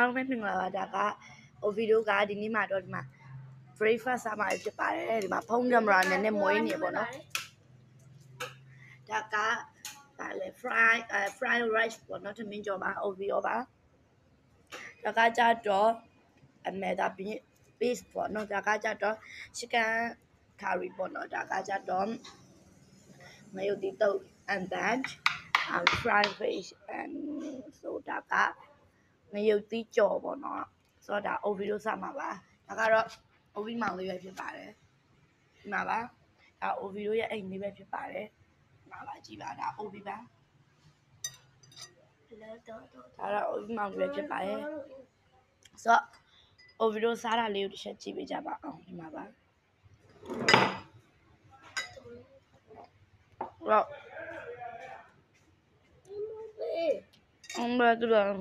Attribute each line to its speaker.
Speaker 1: အားလုံးပဲမင်္ဂလာပါဒါကဗီဒီယိုကဒီနေ့မှာတော့ဒီမှာ breakfast စားမှာဖြစ်ပါတယ်ဒီမှာဖုန်းကင်မရာနဲ့မွေးနေပေါ့နော်ဒါကဒါလေ fried rice ပေါ့နော်သမင်းကြော်ပါဗီရောပါဒါကကြတော့ဒါbeef ပေါ့နော်ဒါကကြတော့ chicken curry ပေါ့နော်ဒါကကြတော့ငရုတ်တီတုပ် and then fried fish and so ဒါကငရုတ်တီကြော်ပေါ့နော်ဆိုတော့ဒါဗီဒီယိုစမှာပါဒါကတော့ဗီမောင်လေးပဲဖြစ်ပါတယ်ဒီမှာပါဒါဗီဒီယိုရဲ့အိမ်လေးပဲဖြစ်ပါတယ်ဒီမှာပါကြည့်ပါဒါဗီပါဒါတော့ဗီမောင်လေးပဲဖြစ်ပါတယ်ဆိုတော့ဗီဒီယိုစားတာလေးကိုတစ်ချက်ကြည့်ပေးကြပါအောင်ဒီမှာပါဟုတ်ဘာတူလား